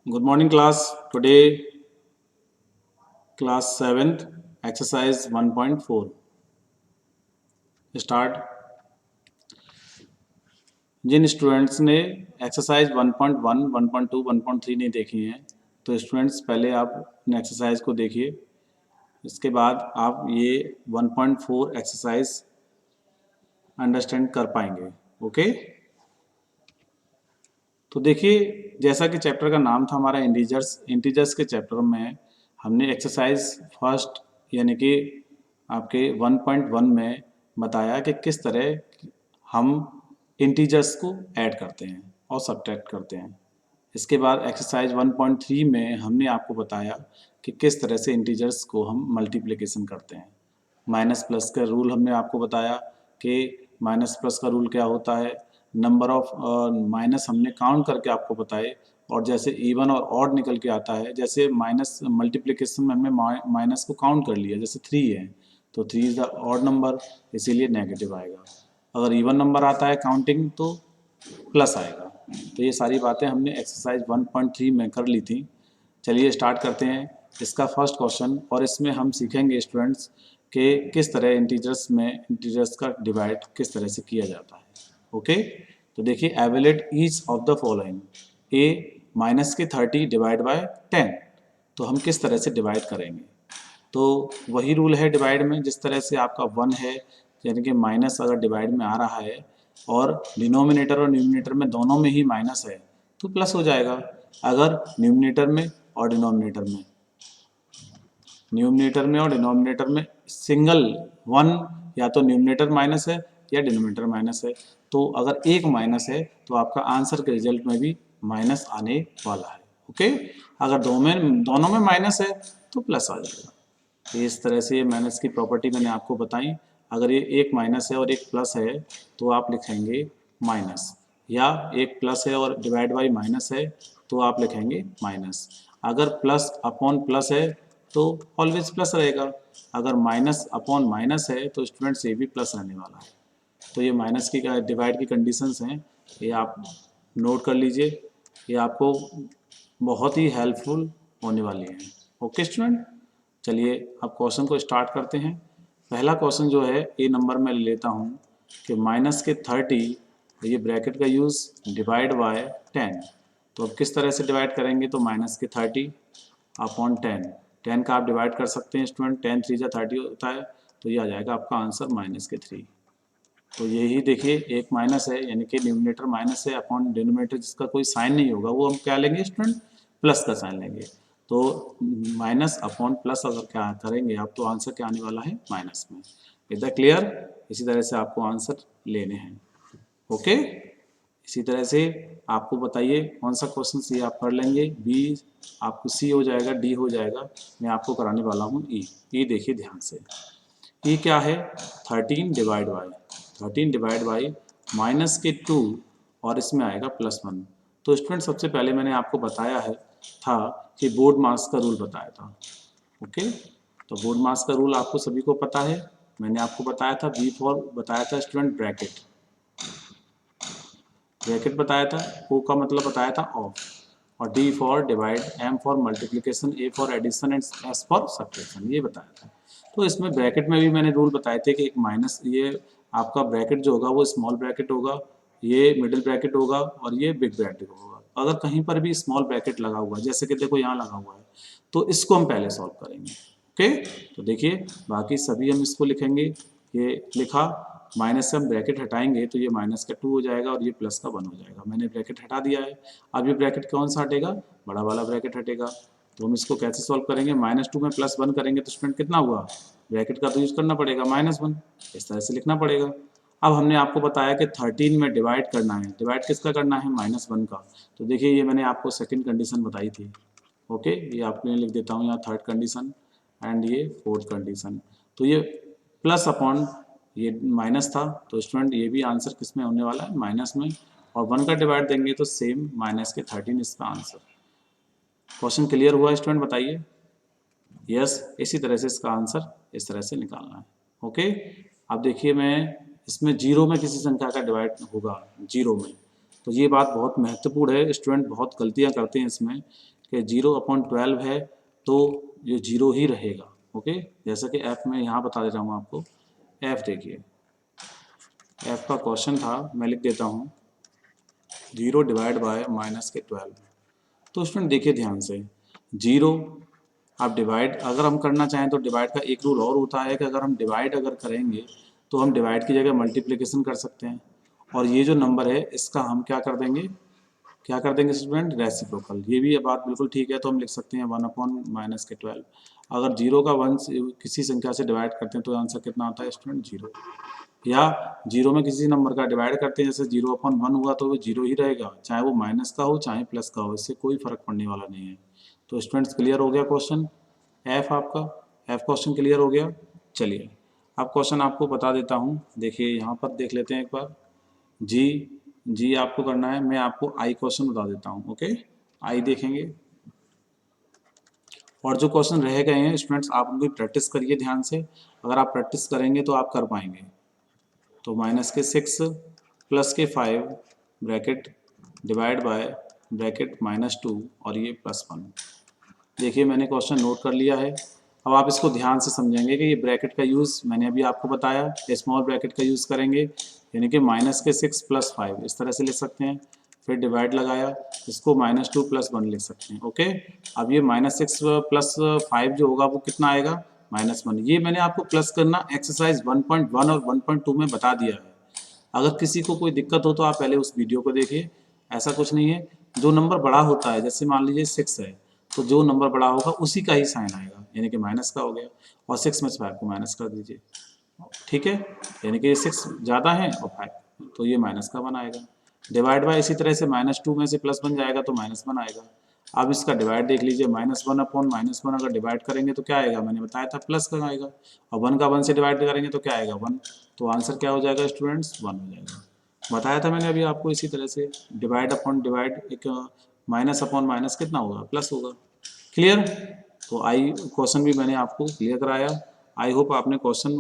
Good morning class. Today class 7th exercise 1.4 start. जिन students ने exercise 1.1, 1.2, 1.3 नहीं देखी हैं तो स्टूडेंट्स पहले आप एक्सरसाइज को देखिए। इसके बाद आप ये 1.4 एक्सरसाइज अंडरस्टैंड कर पाएंगे। ओके, तो देखिए जैसा कि चैप्टर का नाम था हमारा इंटीजर्स के चैप्टर में हमने एक्सरसाइज फर्स्ट यानी कि आपके 1.1 में बताया कि किस तरह हम इंटीजर्स को ऐड करते हैं और सब्ट्रैक्ट करते हैं। इसके बाद एक्सरसाइज 1.3 में हमने आपको बताया कि किस तरह से इंटीजर्स को हम मल्टीप्लिकेशन करते हैं। माइनस प्लस का रूल हमने आपको बताया कि माइनस प्लस का रूल क्या होता है। नंबर ऑफ माइनस हमने काउंट करके आपको बताए, और जैसे इवन और ऑड निकल के आता है, जैसे माइनस मल्टीप्लिकेशन में हमने माइनस को काउंट कर लिया, जैसे 3 है तो 3 इज़ द ऑड नंबर, इसीलिए नेगेटिव आएगा। अगर इवन नंबर आता है काउंटिंग तो प्लस आएगा। तो ये सारी बातें हमने एक्सरसाइज 1.3 में कर ली थी। चलिए स्टार्ट करते हैं इसका फर्स्ट क्वेश्चन, और इसमें हम सीखेंगे स्टूडेंट्स कि किस तरह इंटीजर्स का डिवाइड किस तरह से किया जाता है। ओके, तो देखिए evaluate each of the following. A minus के 30 डिवाइड बाय 10, तो हम किस तरह से डिवाइड करेंगे। तो वही रूल है डिवाइड में, जिस तरह से आपका 1 है यानी कि माइनस अगर डिवाइड में आ रहा है और डिनोमिनेटर और न्यूमिनेटर में दोनों में ही माइनस है तो प्लस हो जाएगा। अगर न्यूमिनेटर में और डिनोमिनेटर में सिंगल 1 या तो न्यूमिनेटर माइनस है या डिनोमिनेटर माइनस है, तो अगर एक माइनस है तो आपका आंसर के रिजल्ट में भी माइनस आने वाला है। ओके, अगर दोनों में माइनस है तो प्लस आ जाएगा। तो इस तरह से ये माइनस की प्रॉपर्टी मैंने आपको बताई। अगर ये एक माइनस है और एक प्लस है तो आप लिखेंगे माइनस, या एक प्लस है और डिवाइड बाई माइनस है तो आप लिखेंगे माइनस। अगर प्लस अपॉन प्लस है तो ऑलवेज प्लस रहेगा। अगर माइनस अपॉन माइनस है तो स्टूडेंट्स ये भी प्लस रहने वाला है। तो ये माइनस की डिवाइड की कंडीशंस हैं, ये आप नोट कर लीजिए, ये आपको बहुत ही हेल्पफुल होने वाली हैं। ओके स्टूडेंट, चलिए अब क्वेश्चन को स्टार्ट करते हैं। पहला क्वेश्चन जो है ए नंबर में ले लेता हूँ कि माइनस के 30, ये ब्रैकेट का यूज़, डिवाइड बाय 10। तो अब किस तरह से डिवाइड करेंगे, तो माइनस के 30 अपॉन 10 का आप डिवाइड कर सकते हैं स्टूडेंट। 10 3 जा 30 होता है, तो ये आ जाएगा आपका आंसर माइनस के 3। तो यही देखिए एक माइनस है यानी कि न्यूमिनेटर माइनस है अपॉन डिनोमिनेटर जिसका कोई साइन नहीं होगा वो हम क्या लेंगे स्टूडेंट, प्लस का साइन लेंगे। तो माइनस अपॉन प्लस अगर क्या करेंगे आप तो आंसर क्या आने वाला है, माइनस में। Is that clear? इसी तरह से आपको आंसर लेने हैं। ओके, इसी तरह से आपको बताइए कौन सा क्वेश्चन सी आप कर लेंगे। बी आपको सी हो जाएगा, डी हो जाएगा, मैं आपको कराने वाला हूँ ई। ई देखिए ध्यान से, ई क्या है, 13 डिवाइड बाई माइनस के 2 और इसमें आएगा +1। तो स्टूडेंट सबसे पहले मैंने आपको बताया है था कि बोर्ड मास का रूल बताया था। ओके, तो बोर्ड मास का रूल आपको सभी को पता है। मैंने आपको बताया था बी फॉर बताया था स्टूडेंट ब्रैकेट, ब्रैकेट बताया था, ओ का मतलब बताया था ऑफ, और D for divide, M for multiplication, A for addition and S for subtraction, ये बताया था। तो इसमें ब्रैकेट में भी मैंने रूल बताए थे कि एक माइनस, ये आपका ब्रैकेट जो होगा वो स्मॉल ब्रैकेट होगा, ये मिडिल ब्रैकेट होगा और ये बिग ब्रैकेट होगा। अगर कहीं पर भी स्मॉल ब्रैकेट लगा हुआ है, जैसे कि देखो यहाँ लगा हुआ है, तो इसको हम पहले सॉल्व करेंगे। ओके, तो देखिए बाकी सभी हम इसको लिखेंगे। ये लिखा, माइनस से हम ब्रैकेट हटाएंगे तो ये माइनस का 2 हो जाएगा और ये प्लस का 1 हो जाएगा। मैंने ब्रैकेट हटा दिया है। अब ये ब्रैकेट कौन सा हटेगा, बड़ा वाला ब्रैकेट हटेगा। तो हम इसको कैसे सॉल्व करेंगे, -2 में +1 करेंगे तो स्टूडेंट कितना हुआ, ब्रैकेट का तो यूज़ करना पड़ेगा, -1, इस तरह से लिखना पड़ेगा। अब हमने आपको बताया कि 13 में डिवाइड करना है, डिवाइड किसका करना है, -1 का। तो देखिए ये मैंने आपको सेकंड कंडीशन बताई थी। ओके, ये आपके लिए लिख देता हूँ यहाँ थर्ड कंडीशन एंड ये फोर्थ कंडीशन। तो ये प्लस अपॉन ये माइनस था, तो स्टूडेंट ये भी आंसर किस में होने वाला है, माइनस में। और 1 का डिवाइड देंगे तो सेम माइनस के 13 इसका आंसर। क्वेश्चन क्लियर हुआ स्टूडेंट, बताइए। यस, इसी तरह से इसका आंसर इस तरह से निकालना है। ओके, अब देखिए मैं इसमें जीरो में किसी संख्या का डिवाइड होगा जीरो में, तो ये बात बहुत महत्वपूर्ण है। स्टूडेंट बहुत गलतियां करते हैं इसमें कि 0/12 है तो ये 0 ही रहेगा। ओके, जैसा कि एफ में यहाँ बता दे रहा हूँ आपको। एफ देखिए, एफ का क्वेश्चन था, मैं लिख देता हूँ 0 डिवाइड बाय -12। तो स्टूडेंट देखिए ध्यान से, 0 आप डिवाइड अगर हम करना चाहें तो डिवाइड का एक रूल और होता है कि अगर हम डिवाइड अगर करेंगे तो हम डिवाइड की जगह मल्टीप्लिकेशन कर सकते हैं, और ये जो नंबर है इसका हम क्या कर देंगे स्टूडेंट, रेसिप्रोकल। ये भी बात बिल्कुल ठीक है, तो हम लिख सकते हैं 1/-12। अगर 0 का 1 किसी संख्या से डिवाइड करते हैं तो आंसर कितना आता है स्टूडेंट, 0। या 0 में किसी नंबर का डिवाइड करते हैं, जैसे 0/1 हुआ तो वो 0 ही रहेगा, चाहे वो माइनस का हो चाहे प्लस का हो, इससे कोई फर्क पड़ने वाला नहीं है। तो स्टूडेंट्स क्लियर हो गया क्वेश्चन एफ आपका, एफ क्वेश्चन क्लियर हो गया। चलिए अब क्वेश्चन आपको बता देता हूँ, देखिए यहाँ पर देख लेते हैं एक बार। जी जी आपको करना है, मैं आपको आई क्वेश्चन बता देता हूँ। ओके, आई देखेंगे, और जो क्वेश्चन रह गए हैं स्टूडेंट्स आप उनकी प्रैक्टिस करिए ध्यान से। अगर आप प्रैक्टिस करेंगे तो आप कर पाएंगे। तो -6 + 5 ब्रैकेट डिवाइड बाय ब्रैकेट -2 और ये +1। देखिए मैंने क्वेश्चन नोट कर लिया है। अब आप इसको ध्यान से समझेंगे कि ये ब्रैकेट का यूज़ मैंने अभी आपको बताया, स्मॉल ब्रैकेट का यूज़ करेंगे, यानी कि -6 + 5 इस तरह से लिख सकते हैं। फिर डिवाइड लगाया, इसको -2 + 1 लिख सकते हैं। ओके, अब ये -6 + 5 जो होगा वो कितना आएगा, -1। ये मैंने आपको प्लस करना एक्सरसाइज 1.1 और 1.2 में बता दिया है। अगर किसी को कोई दिक्कत हो तो आप पहले उस वीडियो को देखिए, ऐसा कुछ नहीं है। जो नंबर बड़ा होता है, जैसे मान लीजिए 6 है, तो जो नंबर बड़ा होगा उसी का ही साइन आएगा, यानी कि माइनस का हो गया, और 6 में से 5 को माइनस कर दीजिए। ठीक है, यानी कि 6 ज़्यादा है और 5, तो ये माइनस का 1 आएगा। डिवाइड बाय इसी तरह से -2 में से +1 जाएगा तो -1 आएगा। अब इसका डिवाइड देख लीजिए, -1/-1 अगर डिवाइड करेंगे तो क्या आएगा, मैंने बताया था प्लस का आएगा, और 1 का 1 से डिवाइड करेंगे तो क्या आएगा, 1। तो आंसर क्या हो जाएगा स्टूडेंट्स, 1 हो जाएगा। बताया था मैंने अभी आपको इसी तरह से, डिवाइड अपॉन डिवाइड, एक माइनस अपॉन माइनस कितना होगा, प्लस होगा। क्लियर। तो आई क्वेश्चन भी मैंने आपको क्लियर कराया। आई होप आपने क्वेश्चन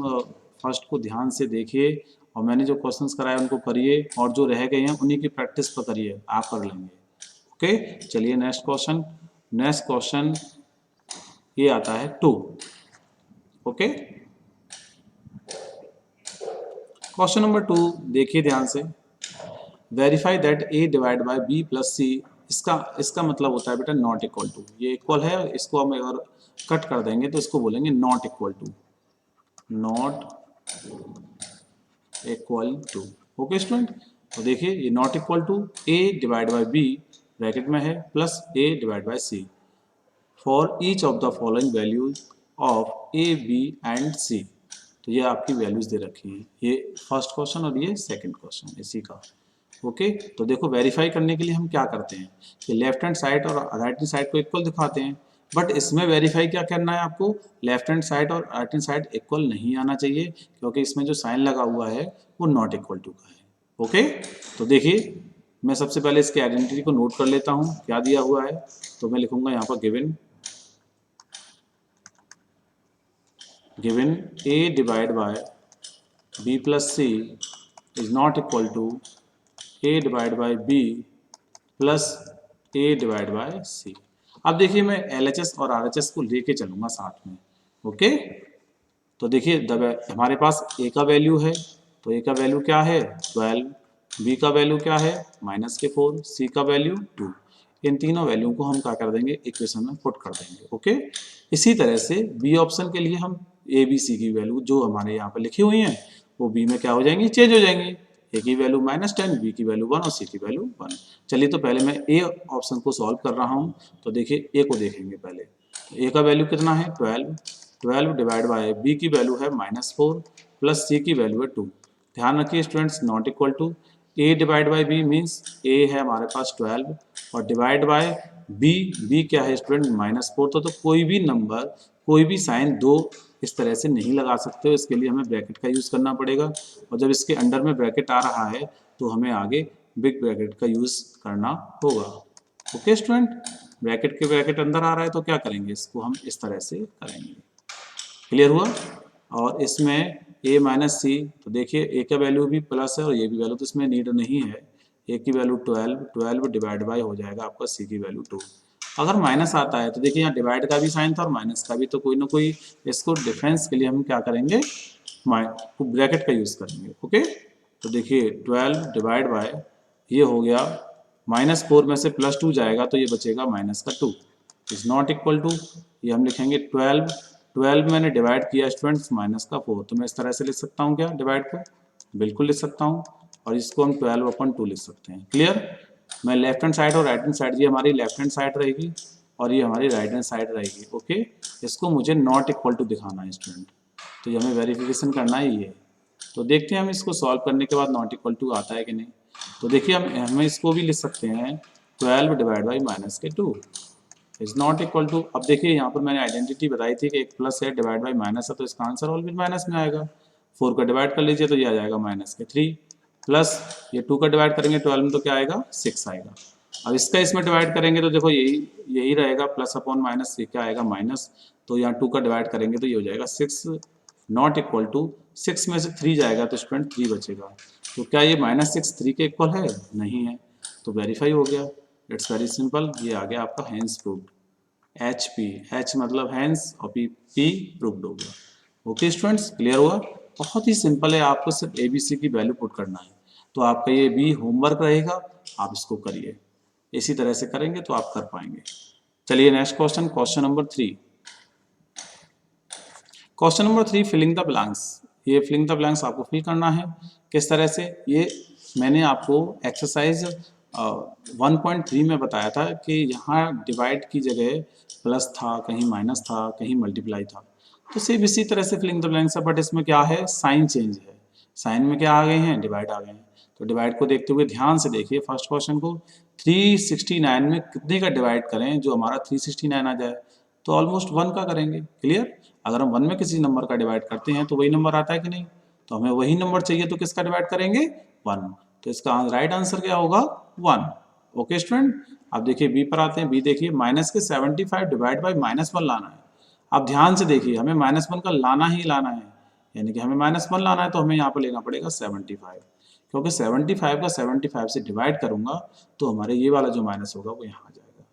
फर्स्ट को ध्यान से देखिए, और मैंने जो क्वेश्चंस कराए उनको करिए, और जो रह गए हैं उन्हीं की प्रैक्टिस पर करिए, आप कर लेंगे। ओके, चलिए नेक्स्ट क्वेश्चन। नेक्स्ट क्वेश्चन ये आता है 2। ओके, क्वेश्चन नंबर 2 देखिए ध्यान से। Verify that A divide by B plus C, इसका मतलब होता है बेटा नॉट इक्वल टू। ये इक्वल है, इसको हम अगर कट कर देंगे तो इसको बोलेंगे not equal to, not equal to. Okay student, तो देखिए ये not equal to A divide by B bracket में है plus A divide by C for each of the following values of A B and C. तो ये आपकी values दे रखी है, ये फर्स्ट क्वेश्चन और ये सेकंड क्वेश्चन इसी का। ओके, तो देखो वेरीफाई करने के लिए हम क्या करते हैं कि लेफ्ट हैंड साइड और राइट हैंड साइड को इक्वल दिखाते हैं, बट इसमें वेरीफाई क्या करना है आपको, लेफ्ट हैंड साइड और राइट हैंड साइड इक्वल नहीं आना चाहिए, क्योंकि इसमें जो साइन लगा हुआ है वो नॉट इक्वल टू का है। ओके, तो देखिए मैं सबसे पहले इसके आइडेंटिटी को नोट कर लेता हूँ, क्या दिया हुआ है। तो मैं लिखूंगा यहाँ पर given a divide by b plus C is not equal to a divide by b plus a divide by c। अब देखिए मैं LHS और RHS को लेके चलूंगा साथ में। ओके, तो देखिए हमारे पास a का वैल्यू है, तो a का वैल्यू क्या है 12, b का वैल्यू क्या है -4, c का वैल्यू 2। इन तीनों वैल्यू को हम क्या कर देंगे, इक्वेशन में पुट कर देंगे। ओके, इसी तरह से बी ऑप्शन के लिए हम ए बी सी की वैल्यू जो हमारे यहाँ पर लिखी हुई हैं वो बी में क्या हो जाएंगी, चेंज हो जाएंगी। ए की वैल्यू -10, बी की वैल्यू 1 और सी की वैल्यू 1। चलिए तो पहले मैं ए ऑप्शन को सॉल्व कर रहा हूँ, तो देखिए ए को देखेंगे पहले। ए का वैल्यू कितना है 12 डिवाइड बाय बी की वैल्यू है -4 प्लस सी की वैल्यू है 2। ध्यान रखिए students, not equal to A divide by B means A है हमारे पास 12 और डिवाइड बाय बी क्या है स्टूडेंट -4। तो कोई भी नंबर कोई भी साइन दो इस तरह से नहीं लगा सकते हो, इसके लिए हमें ब्रैकेट का यूज़ करना पड़ेगा, और जब इसके अंडर में ब्रैकेट आ रहा है तो हमें आगे बिग ब्रैकेट का यूज़ करना होगा। ओके स्टूडेंट, ब्रैकेट अंदर आ रहा है तो क्या करेंगे, इसको हम इस तरह से करेंगे। क्लियर हुआ। और इसमें a माइनस सी, तो देखिए a का वैल्यू भी प्लस है और ये भी वैल्यू, तो इसमें नीड नहीं है। a की वैल्यू 12 डिवाइड बाय हो जाएगा आपका c की वैल्यू 2। अगर माइनस आता है तो देखिए यहाँ डिवाइड का भी साइन था और माइनस का भी, तो कोई ना कोई इसको डिफरेंस के लिए हम क्या करेंगे, ब्रैकेट का यूज करेंगे। ओके, तो देखिए 12 डिवाइड बाय, ये हो गया -4 में से +2 जाएगा तो ये बचेगा -2 इज नॉट इक्वल टू, ये हम लिखेंगे 12 मैंने डिवाइड किया स्टूडेंट्स -4, तो मैं इस तरह से लिख सकता हूँ क्या डिवाइड को, बिल्कुल लिख सकता हूँ, और इसको हम 12/2 लिख सकते हैं। क्लियर, मैं लेफ्ट हैंड साइड और राइट हैंड साइड, ये हमारी लेफ्ट हैंड साइड रहेगी और ये हमारी राइट हैंड साइड रहेगी। ओके, इसको मुझे नॉट इक्वल टू दिखाना है स्टूडेंट, तो ये हमें वेरिफिकेशन करना ही है। तो देखते हैं हम इसको सॉल्व करने के बाद नॉट इक्वल टू आता है कि नहीं। तो देखिए हम इसको भी लिख सकते हैं 12 divide by -2 is not equal to, अब देखिए यहाँ पर मैंने आइडेंटिटी बताई थी कि एक प्लस है डिवाइड बाई माइनस है, तो इसका आंसर ऑलवेज माइनस में आएगा। 4 का डिवाइड कर लीजिए तो ये आ जाएगा -3, प्लस ये 2 का डिवाइड करेंगे 12 में तो क्या आएगा 6 आएगा। अब इसका इसमें डिवाइड करेंगे तो देखो यही रहेगा, प्लस अपॉन माइनस, ये क्या आएगा माइनस, तो यहाँ 2 का डिवाइड करेंगे तो ये हो जाएगा 6 नॉट इक्वल टू, 6 में से 3 जाएगा तो स्टूडेंट 3 बचेगा। तो क्या ये -6 3 के इक्वल है, नहीं है, तो वेरीफाई हो गया। इट्स वेरी सिंपल, ये आ गया आपका हैंस प्रूव्ड, HP, H मतलब हैंस और P प्रूव्ड हो गया। ओके स्टूडेंट्स, क्लियर हुआ, बहुत ही सिंपल है, आपको सिर्फ ABC की वैल्यू पुट करना है। तो आपका ये B होमवर्क रहेगा, आप इसको करिए, इसी तरह से करेंगे तो आप कर पाएंगे। चलिए next question, question number 3। Question number 3, filling the blanks. ये फिलिंग द ब्लैंक्स आपको फिल करना है, किस तरह से, ये मैंने आपको एक्सरसाइज 1.3 में बताया था कि यहाँ डिवाइड की जगह प्लस था, कहीं माइनस था, कहीं मल्टीप्लाई था, तो सिर्फ इसी तरह से फिलिंग द ब्लैंक्स है, बट इसमें क्या है, साइन चेंज है। साइन में क्या आ गए हैं, डिवाइड आ गए हैं। तो डिवाइड को देखते हुए ध्यान से देखिए फर्स्ट क्वेश्चन को, 369 में कितने का डिवाइड करें जो हमारा 369 आ जाए, तो ऑलमोस्ट 1 का करेंगे। क्लियर, अगर हम 1 में किसी नंबर का डिवाइड करते हैं तो वही नंबर आता है कि नहीं, तो हमें वही नंबर चाहिए, तो किसका डिवाइड करेंगे, 1, तो इसका राइट आंसर क्या होगा 1। ओके स्टूडेंट, अब देखिए बी पर आते हैं। बी देखिए, माइनस के 75 डिवाइड बाई -1 लाना है। अब ध्यान से देखिए, हमें -1 का लाना ही लाना है, यानी कि हमें -1 लाना है, तो हमें यहाँ पर लेना पड़ेगा 75, क्योंकि 75 का 75 से डिवाइड करूंगा तो हमारे ये वाला जो माइनस होगा वो यहाँ आ जाएगा।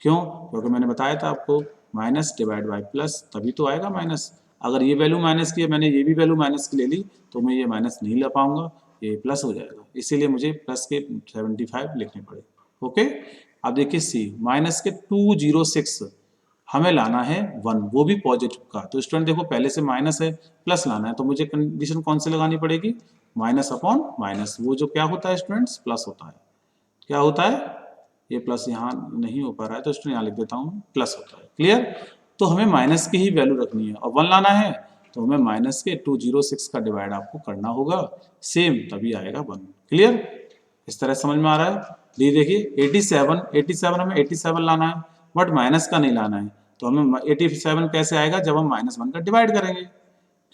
क्यों, क्योंकि मैंने बताया था आपको माइनस डिवाइड बाई प्लस, तभी तो आएगा माइनस। अगर ये वैल्यू माइनस की है, मैंने ये भी वैल्यू माइनस की ले ली, तो मैं ये माइनस नहीं ला पाऊंगा, ये प्लस हो जाएगा, इसीलिए मुझे प्लस के 75 लिखने पड़े। ओके, अब देखिए सी, माइनस के 206 हमें लाना है 1, वो भी पॉजिटिव का। तो स्टूडेंट देखो पहले से माइनस है, प्लस लाना है, तो मुझे कंडीशन कौन सी लगानी पड़ेगी, माइनस अपॉन माइनस, वो जो क्या होता है स्टूडेंट्स, प्लस होता है। क्या होता है, ये प्लस यहाँ नहीं हो पा रहा है तो स्टूडेंट यहाँ लिख देता हूँ, प्लस होता है। क्लियर, तो हमें माइनस की ही वैल्यू रखनी है, और 1 लाना है तो हमें माइनस के 206 का डिवाइड आपको करना होगा, सेम तभी आएगा 1। क्लियर, इस तरह समझ में आ रहा है। डी देखिए 87 हमें 87 लाना है, बट माइनस का नहीं लाना है, तो हमें 87 कैसे आएगा, जब हम -1 का डिवाइड करेंगे,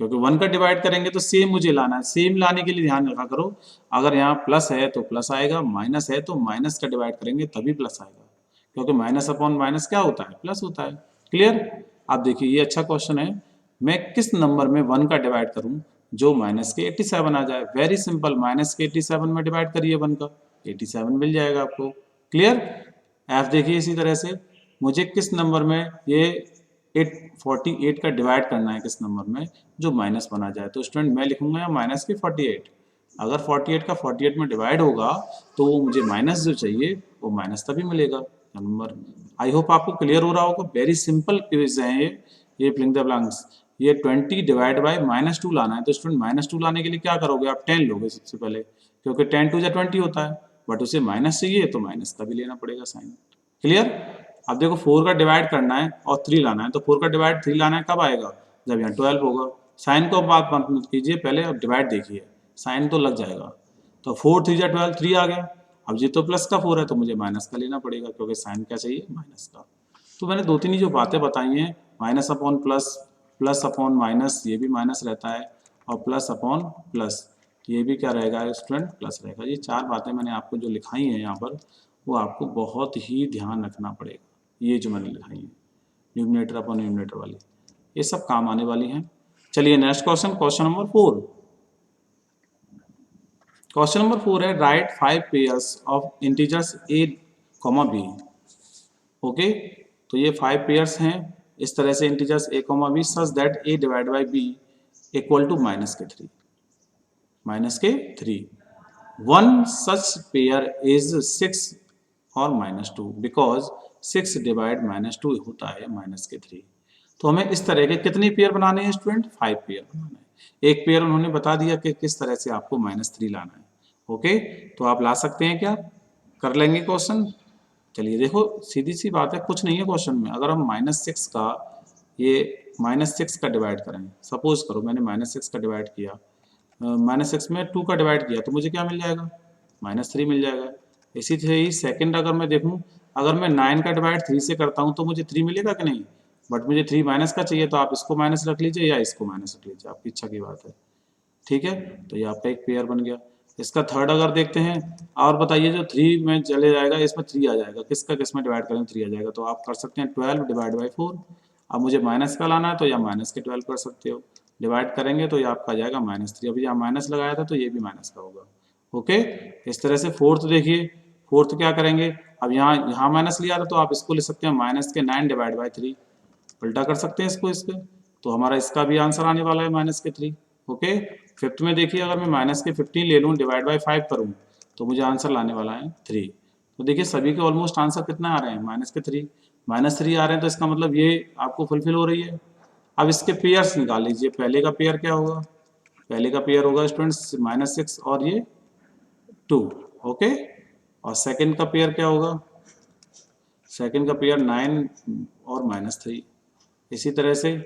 क्योंकि 1 का डिवाइड करेंगे तो सेम मुझे लाना है। सेम लाने के लिए ध्यान रखा करो, अगर यहाँ प्लस है तो प्लस आएगा, माइनस है तो माइनस का डिवाइड करेंगे तभी प्लस आएगा, क्योंकि माइनस अपॉन माइनस क्या होता है, प्लस होता है। क्लियर, आप देखिए ये अच्छा क्वेश्चन है, मैं किस नंबर में 1 का डिवाइड करूं जो माइनस के 87 आ जाए। वेरी सिंपल, माइनस के 87 में डिवाइड करिए 1 का, 87 मिल जाएगा आपको। क्लियर, एफ देखिए इसी तरह से, मुझे किस नंबर में ये 48 का डिवाइड करना है, किस नंबर में जो -1 आ जाए, तो स्टूडेंट मैं लिखूंगा यहाँ माइनस के 48। अगर 48 का 48 में डिवाइड होगा तो वो मुझे माइनस जो चाहिए वो माइनस तभी मिलेगा नंबर। आई होप आपको क्लियर हो रहा होगा, वेरी सिंपल क्विज है ये फिलिंग द ब्लैंक्स। ये 20 डिवाइड बाई -2 लाना है, तो स्टूडेंट -2 लाने के लिए क्या करोगे, आप 10 लोगे सबसे पहले, क्योंकि 10 2 20 होता है, बट उसे माइनस चाहिए तो माइनस तभी लेना पड़ेगा साइन। क्लियर, अब देखो 4 का डिवाइड करना है और 3 लाना है, तो 4 का डिवाइड 3 लाना है, कब आएगा, जब यहाँ 12 होगा। साइन को बात मत कीजिए, पहले अब डिवाइड देखिए, साइन तो लग जाएगा। तो 4 3 जा 12, 3 आ गया। अब ये तो प्लस का 4 है तो मुझे माइनस का लेना पड़ेगा, क्योंकि साइन क्या चाहिए, माइनस का। तो मैंने 2 3 ही जो बातें बताई हैं, minus upon plus, plus upon minus, ये भी माइनस रहता है, और प्लस अपॉन प्लस, ये भी क्या रहेगा स्टूडेंट, प्लस रहेगा। ये 4 बातें मैंने आपको जो लिखाई हैं यहाँ पर, वो आपको बहुत ही ध्यान रखना पड़ेगा। ये जो मैंने लिखाई है न्यूमरेटर अपॉन न्यूमरेटर वाली, ये सब काम आने वाली हैं। चलिए next question, question number 4। Question number 4 है, right 5 pairs of integers a, b। Okay, तो ये 5 पेयर्स हैं इस तरह से integers a, b such that a divide by b equal to -3 one such pair is 6 और -2 बिकॉज 6 डिवाइड -2 होता है -3। तो हमें इस तरह के कितनी पेयर बनाने हैं स्टूडेंट? 5 पेयर बनाना है। एक पेयर उन्होंने बता दिया कि किस तरह से आपको -3 लाना है। ओके, तो आप ला सकते हैं क्या? कर लेंगे क्वेश्चन? चलिए देखो, सीधी सी बात है, कुछ नहीं है क्वेश्चन में। अगर हम -6 का ये -6 का डिवाइड करें, सपोज करो मैंने -6 का डिवाइड किया, -6 में 2 का डिवाइड किया, तो मुझे क्या मिल जाएगा? -3 मिल जाएगा। इसी तरह ही सेकंड अगर मैं देखूं, अगर मैं 9 का डिवाइड 3 से करता हूं तो मुझे 3 मिलेगा कि नहीं? बट मुझे 3 माइनस का चाहिए, तो आप इसको माइनस रख लीजिए या इसको माइनस रख लीजिए, आपकी इच्छा की बात है। ठीक है, तो ये आपका एक पेयर बन गया। इसका थर्ड अगर देखते हैं, और बताइए जो 3 में चले जाएगा इसमें 3 आ जाएगा, किसका किस में डिवाइड करें 3 आ जाएगा, तो आप कर सकते हैं 12 डिवाइड बाई 4। अब मुझे माइनस का लाना है तो या माइनस के 12 कर सकते हो, डिवाइड करेंगे तो ये आपका आ जाएगा -3। अभी यहाँ माइनस लगाया था तो ये भी माइनस का होगा। ओके, इस तरह से फोर्थ देखिए, फोर्थ क्या करेंगे? अब यहाँ माइनस लिया था तो आप इसको ले सकते हैं -9 डिवाइड बाई 3, उल्टा कर सकते हैं इसको इसके, तो हमारा इसका भी आंसर आने वाला है -3। ओके, फिफ्थ में देखिए, अगर मैं -15 ले लूँ डिवाइड बाई 5 करूँ तो मुझे आंसर लाने वाला है 3। तो देखिए सभी के ऑलमोस्ट आंसर कितना आ रहे हैं? -3 -3 आ रहे हैं, तो इसका मतलब ये आपको फुलफिल हो रही है। अब इसके पेयर्स निकाल लीजिए। पहले का पेयर क्या होगा? पहले का पेयर होगा स्टूडेंट्स -6 और ये 2। ओके, और सेकंड का पेयर क्या होगा? सेकंड का पेयर 9 और -3। इसी तरह से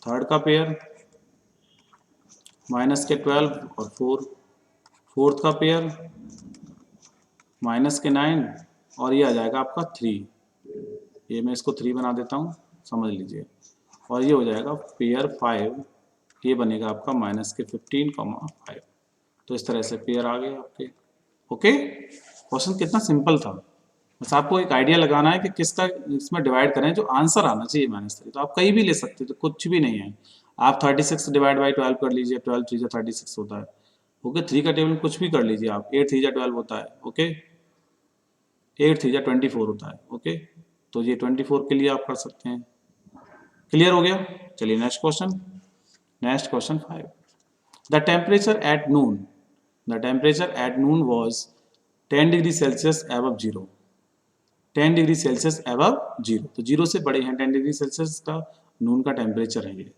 थर्ड का पेयर माइनस के 12 और 4। फोर्थ का पेयर -9 और ये आ जाएगा आपका 3। ये मैं इसको 3 बना देता हूँ, समझ लीजिए। और ये हो जाएगा पेयर 5, ये बनेगा आपका -15, 5। तो इस तरह से पेयर आ गए आपके। ओके, क्वेश्चन कितना सिंपल था। बस आपको एक आइडिया लगाना है कि किसका इसमें डिवाइड करें जो आंसर आना चाहिए -3। तो आप कहीं भी ले सकते हो, तो कुछ भी नहीं है। आप 36 डिवाइड बाई 12 कर लीजिए, 12 3 जा 36 होता है। ओके, 3 का टेबल कुछ भी कर लीजिए आप, 8 3 जा 12 होता है। ओके, 8 3 जा 24 होता है। ओके, तो ये 24 के लिए आप कर सकते हैं। क्लियर हो गया? चलिए next question. Next question 5। The temperature at noon, the temperature at noon was 10 degree Celsius above 0। 10 degree Celsius above 0, तो 0 से बड़े हैं 10 डिग्री सेल्सियस का नून का टेम्परेचर है ये।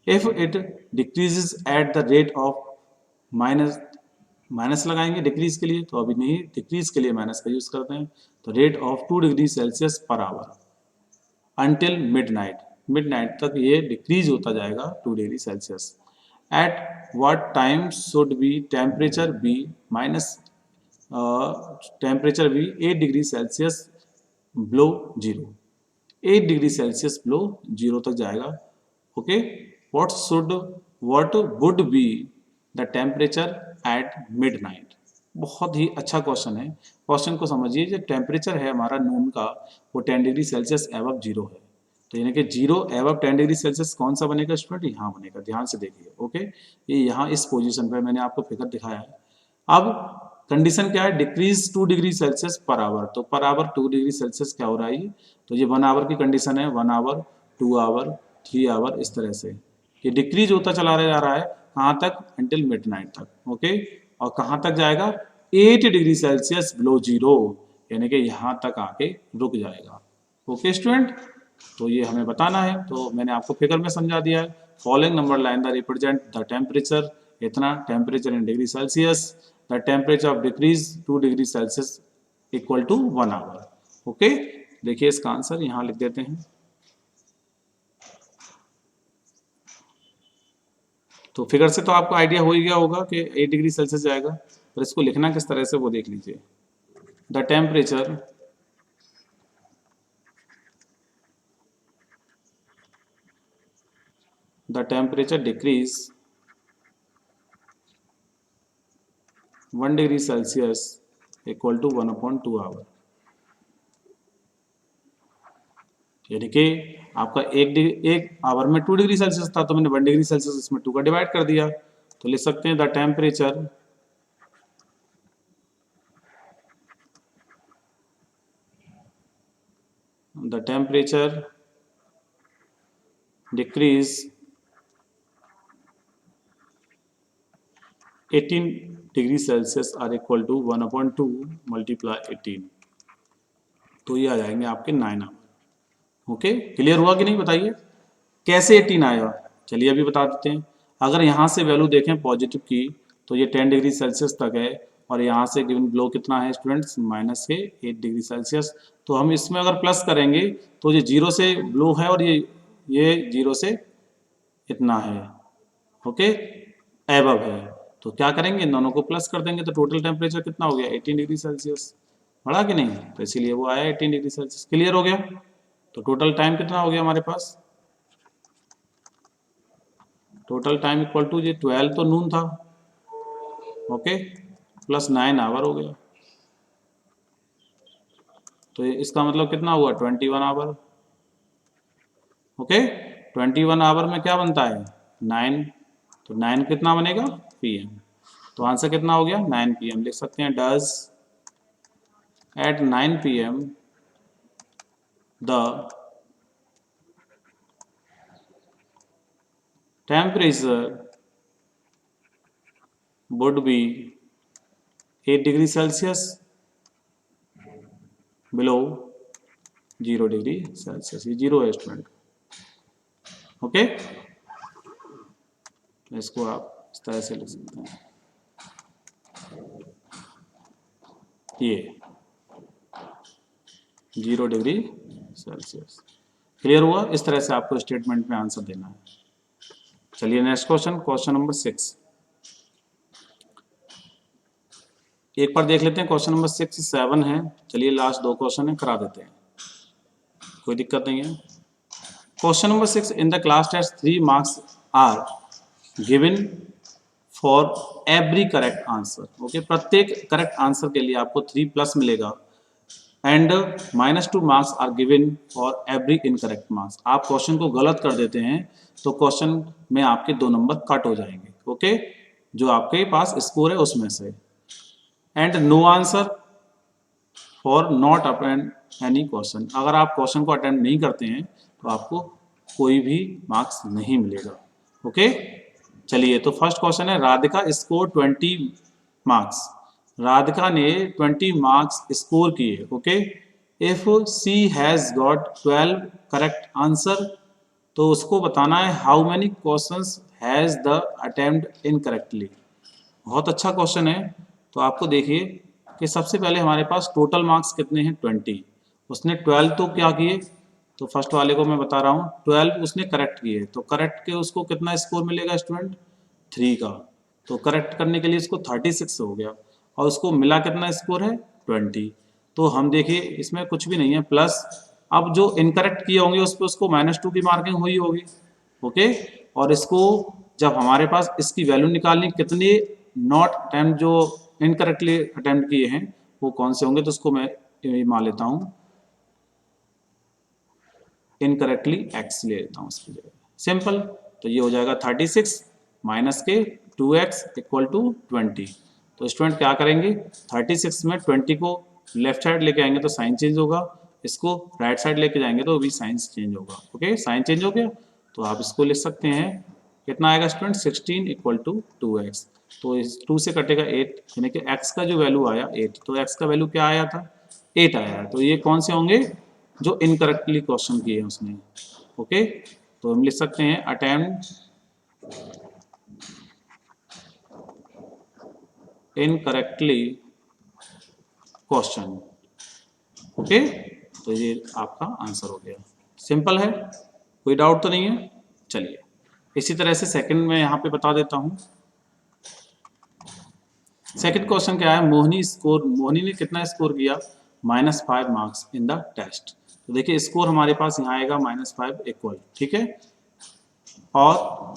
If it decreases at the rate of minus, minus लगाएंगे decrease के लिए, तो अभी नहीं, डिक्रीज के लिए माइनस का यूज करते हैं। तो rate of 2 degree Celsius per hour until midnight, midnight तक ये डिक्रीज होता जाएगा 2 degree Celsius. At what time should be temperature be minus, temperature be 8 degree Celsius below 0, 8 degree Celsius below 0 तक जाएगा। Okay, what would be the temperature at midnight. बहुत ही अच्छा question है। क्वेश्चन को समझिए, जो टेम्परेचर है हमारा नून का वो 10 डिग्री सेल्सियस एबव 0 है। तो यानी कि 0 एबव 10 डिग्री सेल्सियस कौन सा बनेगा स्टूडेंट? यहाँ बनेगा, ध्यान से देखिए। ओके, ये यहाँ इस पोजीशन पे मैंने आपको फिगर दिखाया है। अब कंडीशन क्या है? Decrease 2 degree Celsius per our, तो पर आवर 2 डिग्री सेल्सियस क्या हो रहा है? तो ये 1 आवर की कंडीशन है, 1 आवर, 2 आवर, 3 आवर, इस तरह से ये डिक्रीज होता चला जा रहा है। कहाँ तक? अंटिल मिडनाइट तक। ओके, और कहाँ तक जाएगा? 8 डिग्री सेल्सियस बिलो 0, यानी कि यहाँ तक आके रुक जाएगा। ओके स्टूडेंट, तो ये हमें बताना है, तो मैंने आपको फिगर में समझा दिया है। Following number line the represent the temperature, इतना temperature in degree Celsius, the temperature of decrease 2 degree Celsius equal to 1 hour. Okay, देखिए इसका आंसर यहाँ लिख देते हैं। तो फिगर से तो आपको आइडिया हो ही गया होगा कि 8 डिग्री सेल्सियस जाएगा, पर इसको लिखना किस तरह से वो देख लीजिए। The temperature decrease 1 degree Celsius equal to 1/2 hour, यानी कि आपका एक आवर में 2 डिग्री सेल्सियस था, तो मैंने 1 डिग्री सेल्सियस इसमें 2 का डिवाइड कर दिया, तो लिख सकते हैं the temperature the temperature decrease 18 degree Celsius are equal to 1/2 multiply 18, तो ये आ जाएंगे आपके 9 आवर। ओके, क्लियर हुआ कि नहीं बताइए? कैसे 18 आएगा, चलिए अभी बता देते हैं। अगर यहाँ से वैल्यू देखें पॉजिटिव की तो ये 10 डिग्री सेल्सियस तक है, और यहाँ से गिवन ब्लो कितना है स्टूडेंट्स, माइनस के 8 डिग्री सेल्सियस। तो हम इसमें अगर प्लस करेंगे तो ये 0 से ब्लो है, और ये 0 से इतना है, ओके, एबव है। तो क्या करेंगे, इन दोनों को प्लस कर देंगे, तो टोटल टेम्परेचर कितना हो गया, 18 डिग्री सेल्सियस, बढ़ा कि नहीं? तो इसीलिए वो आया 18 डिग्री सेल्सियस। क्लियर हो गया? तो टोटल टाइम कितना हो गया हमारे पास, टोटल टाइम इक्वल टू, ये 12 तो नून था, ओके, प्लस 9 आवर हो गया। तो इसका मतलब कितना हुआ, 21 आवर। ओके, 21 आवर में क्या बनता है, 9, तो 9 कितना बनेगा, पीएम। तो आंसर कितना हो गया, 9 पीएम लिख सकते हैं। Does eight 9 PM the temperature would be 8 degree Celsius below 0 degree Celsius. ये 0 है स्टूडेंट, ओके। इसको आप इस तरह से लिख सकते हैं, ये 0 डिग्री सेल्सियस। क्लियर हुआ? इस तरह से आपको स्टेटमेंट में आंसर देना है। चलिए नेक्स्ट क्वेश्चन, क्वेश्चन नंबर 6। एक बार देख लेते हैं, क्वेश्चन नंबर 6 7 है। चलिए लास्ट 2 क्वेश्चन है, करा देते हैं, कोई दिक्कत नहीं है। Question number 6, in the class test 3 marks are given for every correct answer. Okay, प्रत्येक करेक्ट आंसर के लिए आपको 3+ मिलेगा, and -2 marks are given for every incorrect marks. आप क्वेश्चन को गलत कर देते हैं तो क्वेश्चन में आपके 2 नंबर कट हो जाएंगे, ओके, जो आपके पास स्कोर है उसमें से। And no answer for not attempt any question. अगर आप क्वेश्चन को अटेम्प्ट नहीं करते हैं तो आपको कोई भी मार्क्स नहीं मिलेगा, ओके। चलिए, तो फर्स्ट क्वेश्चन है, राधिका स्कोर 20 मार्क्स। राधिका ने 20 मार्क्स स्कोर किए, okay. If she has got 12 correct answer, तो उसको बताना है how many questions has the attempt incorrectly. बहुत अच्छा क्वेश्चन है। तो आपको देखिए कि सबसे पहले हमारे पास टोटल मार्क्स कितने हैं, 20। उसने 12 तो क्या किए, तो फर्स्ट वाले को मैं बता रहा हूँ, 12 उसने करेक्ट किए, तो करेक्ट के उसको कितना स्कोर मिलेगा स्टूडेंट, 3 का। तो करेक्ट करने के लिए इसको 36 हो गया, और उसको मिला कितना स्कोर है, 20। तो हम देखिए इसमें कुछ भी नहीं है, प्लस अब जो इनकरेक्ट किए होंगे उस पर उसको -2 की मार्किंग हुई होगी, ओके। और इसको जब हमारे पास इसकी वैल्यू निकालनी, कितने नॉट अटेम्प्ट जो इनकरेक्टली अटेम्प्ट किए हैं वो कौन से होंगे, तो उसको मैं मान लेता हूँ इनकरेक्टली x ले लेता हूँ उसकी जगह, सिंपल। तो ये हो जाएगा 36 माइनस के 2x इक्वल टू 20। तो स्टूडेंट क्या करेंगे, 36 में 20 को लेफ्ट साइड लेके आएंगे तो साइन चेंज होगा, इसको राइट साइड लेके जाएंगे तो भी साइन चेंज होगा, ओके। साइन चेंज हो गया, तो आप इसको लिख सकते हैं, कितना आएगा स्टूडेंट, 16 इक्वल टू 2x। तो इस 2 से कटेगा 8, यानी कि x का जो वैल्यू आया 8, तो x का वैल्यू क्या आया था, 8 आया है। तो ये कौन से होंगे, जो इनकरेक्टली क्वेश्चन किए हैं उसने, ओके। तो हम लिख सकते हैं अटेम्प्ट इनकरेक्टली क्वेश्चन, ओके। तो ये आपका आंसर हो गया, सिंपल है, कोई डाउट तो नहीं है। चलिए इसी तरह से सेकंड में यहाँ पे बता देता हूँ। सेकंड क्वेश्चन क्या है, मोहिनी ने कितना स्कोर किया, -5 मार्क्स इन द टेस्ट। तो देखिए स्कोर हमारे पास यहाँ आएगा -5 इक्वल, ठीक है। और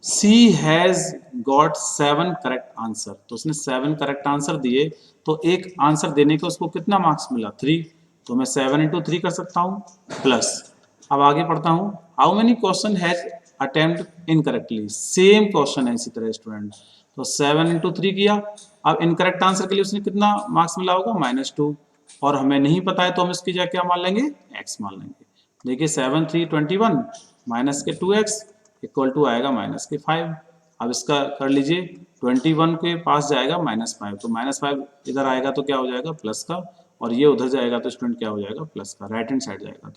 सी हैज गॉट 7 करेक्ट आंसर, तो उसने 7 करेक्ट आंसर दिए, तो एक आंसर देने के उसको कितना मार्क्स मिला, 3। तो मैं 7 × 3 कर सकता हूँ, प्लस अब आगे पढ़ता हूँ, how many question has attempt incorrectly. Same question है इसी तरह स्टूडेंट, तो 7 × 3 किया। अब इनकरेक्ट आंसर के लिए उसने कितना मार्क्स मिला होगा, -2। और हमें नहीं पता है तो हम इसकी जगह क्या मान लेंगे, x मान लेंगे। देखिए 7 3 21 माइनस के 2x इक्वल टू आएगा माइनस के 5। अब इसका कर लीजिए, 21 के पास जाएगा -5, तो -5 इधर आएगा तो क्या हो जाएगा प्लस का, और ये उधर जाएगा तो स्टूडेंट क्या हो जाएगा प्लस का, राइट हैंड साइड जाएगा।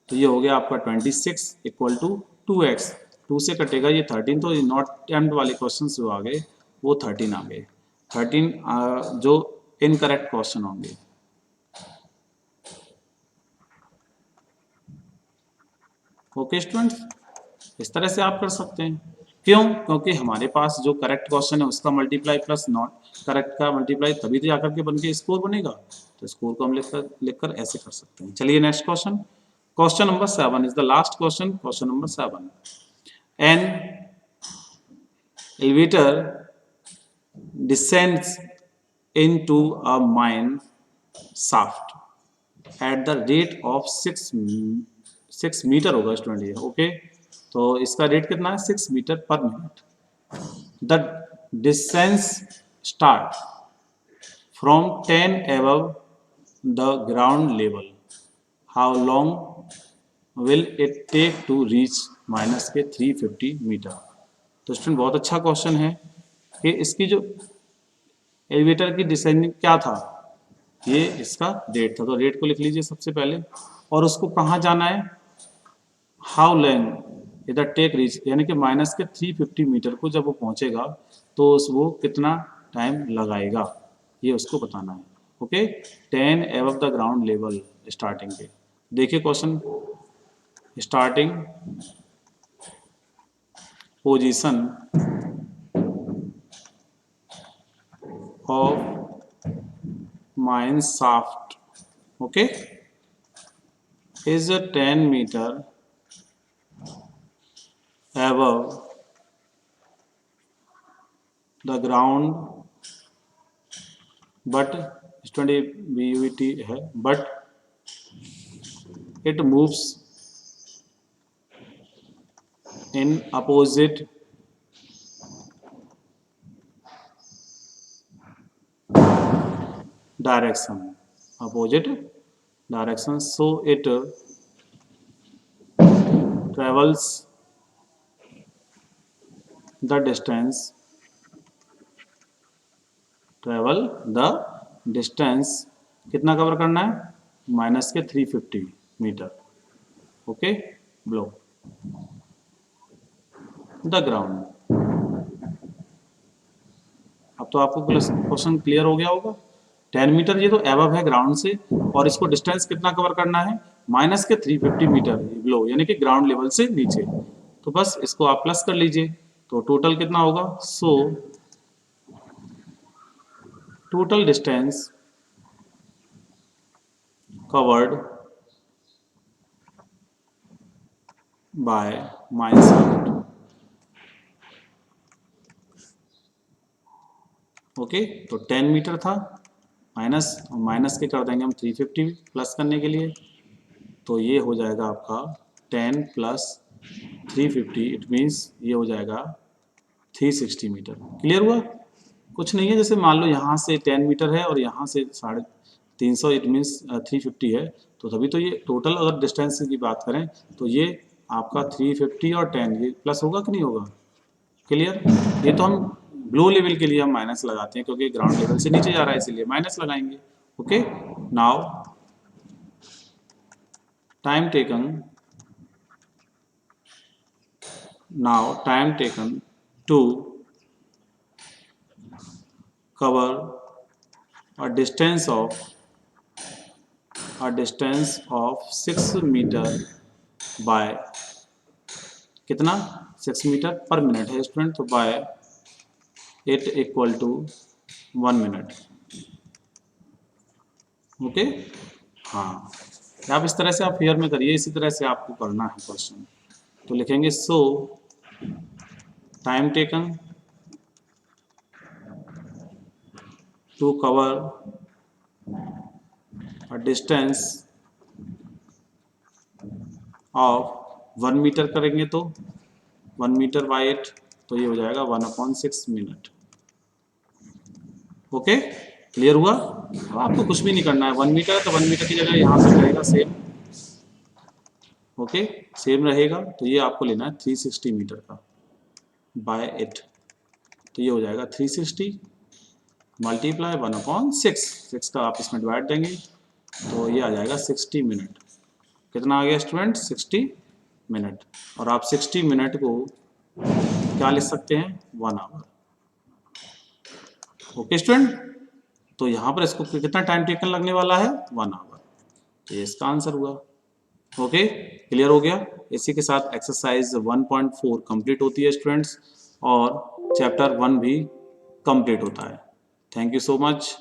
तो ये हो गया आपका 26 इक्वल टू 2x, 2 से कटेगा ये 13, तो नॉट टेम्प्ट वाले क्वेश्चन जो आ गए वो 13 आ गए, 13 जो इनकरेक्ट क्वेश्चन होंगे। ओके स्टूडेंट्स, इस तरह से आप कर सकते हैं। क्यों? क्योंकि हमारे पास जो करेक्ट क्वेश्चन है उसका मल्टीप्लाई प्लस नॉट करेक्ट का मल्टीप्लाई, तभी तो जाकर के बन के स्कोर बनेगा। तो स्कोर को हम लिखकर ऐसे कर सकते हैं। चलिए next question, question number 7 is the last question, question number 7। An elevator descends into a mine shaft at the rate of 6 metre होगा स्टूडेंट ये। ओके, तो इसका रेट कितना है 6 metre per minute. The distance start from 10 above the ground level, how long will it take to reach minus के 350 metre. तो student बहुत अच्छा क्वेश्चन है कि इसकी जो एलिवेटर की डिसेंडिंग क्या था, ये इसका रेट था, तो रेट को लिख लीजिए सबसे पहले, और उसको कहाँ जाना है, हाउ लॉन्ग इधर टेक रीच, यानी कि माइनस के 350 मीटर को जब वो पहुंचेगा तो वो कितना टाइम लगाएगा, ये उसको बताना है। Okay, 10 above the ground level starting पे। देखिए question, starting position of mine shaft, okay, is a 10 meter above the ground, but student BUT है, but it moves in opposite direction, so it travels the distance कितना cover करना है, minus के 350 metre. Okay, below the ground. अब तो आपको question clear हो गया होगा। 10 मीटर ये तो एबव है ग्राउंड से, और इसको डिस्टेंस कितना कवर करना है, माइनस के 350 मीटर बिलो, यानी कि ग्राउंड लेवल से नीचे। तो बस इसको आप प्लस कर लीजिए, तो टोटल कितना होगा, so total distance covered by mine shaft. Okay, तो 10 मीटर था, माइनस के कर देंगे हम 350 प्लस करने के लिए, तो ये हो जाएगा आपका 10 प्लस 350, इट मीन्स ये हो जाएगा 360 मीटर। क्लियर हुआ? कुछ नहीं है, जैसे मान लो यहाँ से 10 मीटर है और यहाँ से 350, इट मीन्स 350 है, तो तभी तो ये टोटल अगर डिस्टेंस की बात करें तो ये आपका 350 और 10 ये प्लस होगा कि नहीं होगा। क्लियर? ये तो हम ब्लो लेवल के लिए हम माइनस लगाते हैं क्योंकि ग्राउंड लेवल से नीचे जा रहा है, इसीलिए माइनस लगाएंगे। Okay, now time taken to cover a distance of 6 metre by कितना, 6 मीटर पर मिनट है स्टूडेंट, तो by 8 equal to 1 minute. Okay, हाँ, आप इस तरह से आप फेयर में करिए, इसी तरह से आपको करना है क्वेश्चन। तो लिखेंगे so time taken to cover a distance of 1 metre करेंगे तो 1 मीटर बाई 8, तो ये हो जाएगा 1/6 मिनट। ओके, क्लियर हुआ? अब आपको कुछ भी नहीं करना है, 1 मीटर है तो 1 मीटर की जगह यहाँ से रहेगा सेम, ओके सेम रहेगा। तो ये आपको लेना है 360 मीटर का बाय 8, तो ये हो जाएगा 360 मल्टीप्लाई 1/6, 6 का आप इसमें डिवाइड देंगे तो ये आ जाएगा 60 मिनट। कितना आ गया स्टूडेंट? 60 मिनट। और आप 60 मिनट को क्या लिख सकते हैं? 1 आवर। ओके स्टूडेंट, तो यहाँ पर इसको कितना टाइम टेकन लगने वाला है? 1 आवर। तो ये इसका आंसर हुआ। ओके क्लियर हो गया? इसी के साथ एक्सरसाइज 1.4 कंप्लीट होती है स्टूडेंट्स, और चैप्टर 1 भी कंप्लीट होता है। Thank you so much.